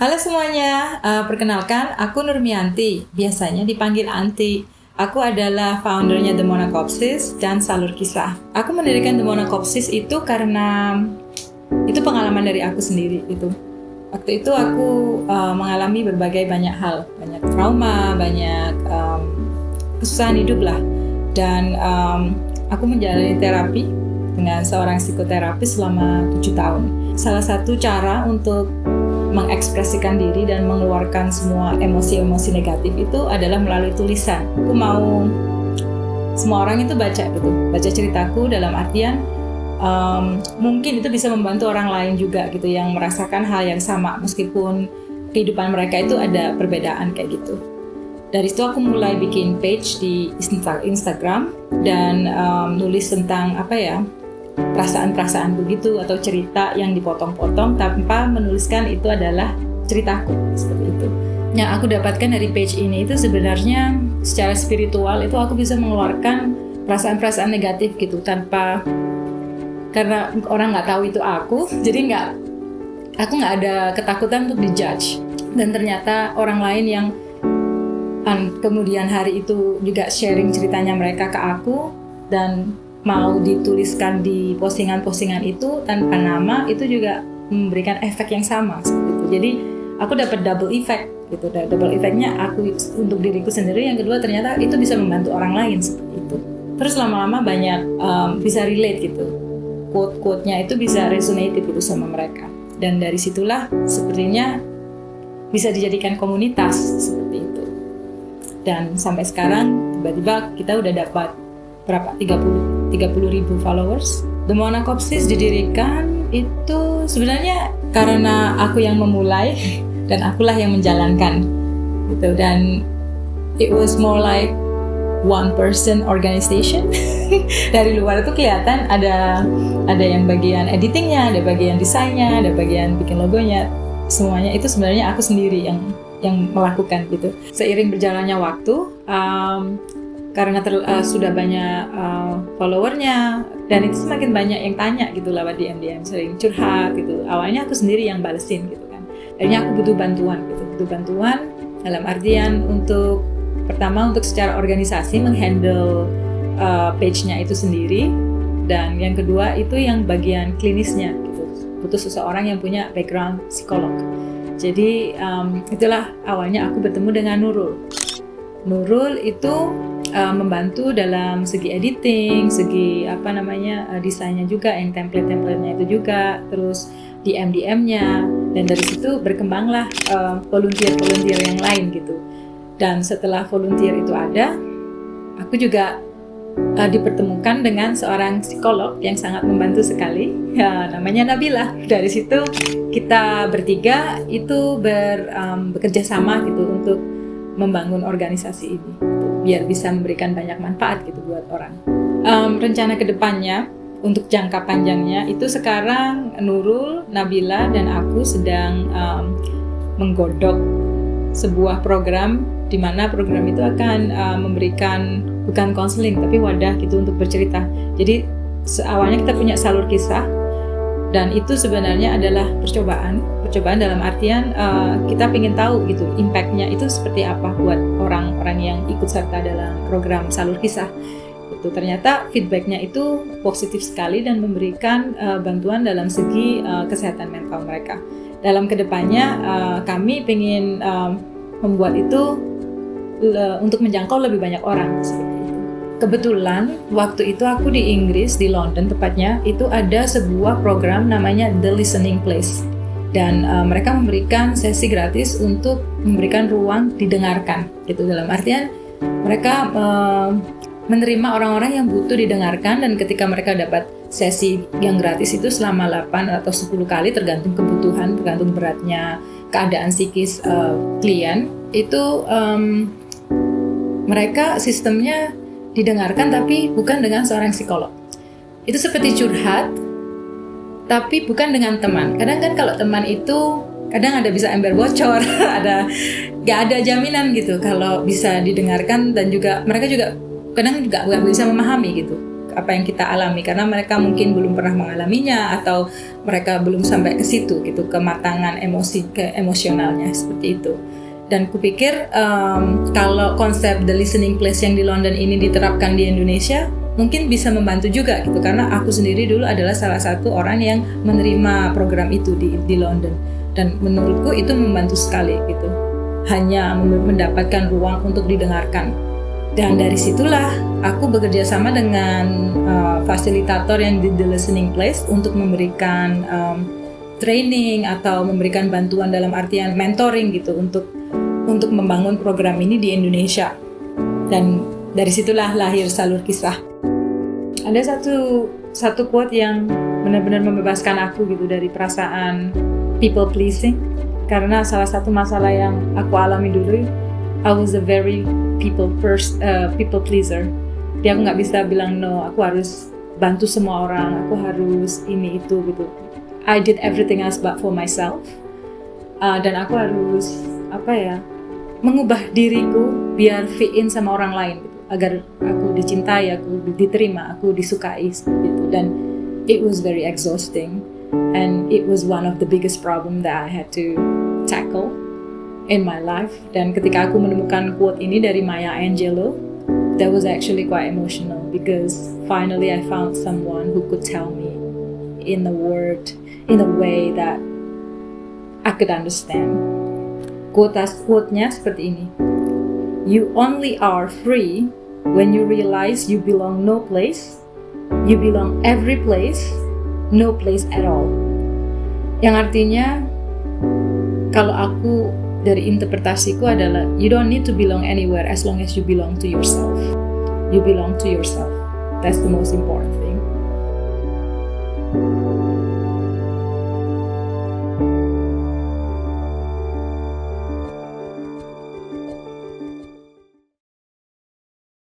Halo semuanya, perkenalkan aku Nurmianti, biasanya dipanggil Anti. Aku adalah foundernya The Monocopsis dan Salur Kisah. Aku mendirikan The Monocopsis itu karena itu pengalaman dari aku sendiri itu. Waktu itu aku mengalami berbagai banyak hal, banyak trauma, banyak kesusahan hidup lah. Dan aku menjalani terapi dengan seorang psikoterapis selama 7 tahun. Salah satu cara untuk mengekspresikan diri dan mengeluarkan semua emosi-emosi negatif itu adalah melalui tulisan. Aku mau semua orang itu baca ceritaku dalam artian mungkin itu bisa membantu orang lain juga gitu yang merasakan hal yang sama meskipun kehidupan mereka itu ada perbedaan kayak gitu. Dari situ aku mulai bikin page di Instagram dan nulis tentang perasaan-perasaan begitu atau cerita yang dipotong-potong tanpa menuliskan itu adalah ceritaku seperti itu. Yang aku dapatkan dari page ini itu sebenarnya secara spiritual itu aku bisa mengeluarkan perasaan-perasaan negatif gitu karena orang nggak tahu itu aku, jadi aku nggak ada ketakutan untuk dijudge. Dan ternyata orang lain yang kemudian hari itu juga sharing ceritanya mereka ke aku dan mau dituliskan di postingan-postingan itu tanpa nama, itu juga memberikan efek yang sama seperti itu. Jadi aku dapat double effect gitu. Double effectnya aku untuk diriku sendiri, yang kedua ternyata itu bisa membantu orang lain seperti itu. Terus lama-lama banyak bisa relate gitu. Quote-quote-nya itu bisa resonate gitu sama mereka. Dan dari situlah sepertinya bisa dijadikan komunitas seperti itu. Dan sampai sekarang tiba-tiba kita udah dapat berapa? 30.000 followers. The Monocopsis didirikan itu sebenarnya karena aku yang memulai dan akulah yang menjalankan gitu. Dan it was more like one person organization. Dari luar itu kelihatan ada yang bagian editingnya, ada bagian desainnya, ada bagian bikin logonya. Semuanya itu sebenarnya aku sendiri yang melakukan gitu. Seiring berjalannya waktu, karena sudah banyak followernya dan itu semakin banyak yang tanya gitu lewat DM sering curhat gitu. Awalnya aku sendiri yang balesin gitu kan. Akhirnya aku butuh bantuan dalam artian pertama untuk secara organisasi menghandle page-nya itu sendiri, dan yang kedua itu yang bagian klinisnya gitu. Butuh seseorang yang punya background psikolog. Jadi itulah awalnya aku bertemu dengan Nurul itu membantu dalam segi editing, segi desainnya juga, yang template-templatenya itu juga, terus DM-nya, dan dari situ berkembanglah volunteer yang lain gitu. Dan setelah volunteer itu ada, aku juga dipertemukan dengan seorang psikolog yang sangat membantu sekali, namanya Nabila. Dari situ kita bertiga itu bekerja sama gitu untuk membangun organisasi ini biar bisa memberikan banyak manfaat gitu buat orang. Rencana kedepannya untuk jangka panjangnya itu sekarang Nurul, Nabila, dan aku sedang menggodok sebuah program di mana program itu akan memberikan bukan konseling tapi wadah gitu untuk bercerita. Jadi awalnya kita punya Salur Kisah dan itu sebenarnya adalah percobaan dalam artian kita ingin tahu gitu impactnya itu seperti apa buat orang-orang yang ikut serta dalam program Salur Kisah. Itu ternyata feedbacknya itu positif sekali dan memberikan bantuan dalam segi kesehatan mental mereka. Dalam kedepannya kami ingin membuat itu untuk menjangkau lebih banyak orang seperti itu. Kebetulan waktu itu aku di Inggris, di London tepatnya, itu ada sebuah program namanya The Listening Place. Dan mereka memberikan sesi gratis untuk memberikan ruang didengarkan gitu. Dalam artian mereka menerima orang-orang yang butuh didengarkan, dan ketika mereka dapat sesi yang gratis itu selama 8 atau 10 kali tergantung kebutuhan, tergantung beratnya keadaan psikis klien, itu mereka sistemnya didengarkan tapi bukan dengan seorang psikolog. Itu seperti curhat tapi bukan dengan teman. Kadang kan kalau teman itu kadang ada bisa ember bocor, gak ada jaminan gitu kalau bisa didengarkan, dan juga mereka juga kadang juga gak bisa memahami gitu apa yang kita alami, karena mereka mungkin belum pernah mengalaminya atau mereka belum sampai ke situ gitu, kematangan emosionalnya seperti itu. Dan kupikir kalau konsep the listening place yang di London ini diterapkan di Indonesia mungkin bisa membantu juga gitu, karena aku sendiri dulu adalah salah satu orang yang menerima program itu di London, dan menurutku itu membantu sekali gitu, hanya mendapatkan ruang untuk didengarkan. Dan dari situlah aku bekerja sama dengan fasilitator yang di The Listening Place untuk memberikan training atau memberikan bantuan dalam artian mentoring gitu untuk membangun program ini di Indonesia. Dan dari situlah lahir Salur Kisah. Ada satu quote yang benar-benar membebaskan aku gitu dari perasaan people pleasing, karena salah satu masalah yang aku alami dulu, I was a very people pleaser. Jadi aku nggak bisa bilang no, aku harus bantu semua orang, aku harus ini itu gitu. I did everything else but for myself. Dan aku harus mengubah diriku biar fit in sama orang lain gitu, agar aku dicintai, aku diterima, aku disukai gitu. Dan it was very exhausting, and it was one of the biggest problem that I had to tackle in my life. Dan ketika aku menemukan quote ini dari Maya Angelou, that was actually quite emotional, because finally I found someone who could tell me in a way that I could understand. Quote-nya seperti ini: "You only are free when you realize you belong no place, you belong every place, no place at all." Yang artinya, kalau aku dari interpretasiku adalah, you don't need to belong anywhere as long as you belong to yourself. You belong to yourself. That's the most important thing.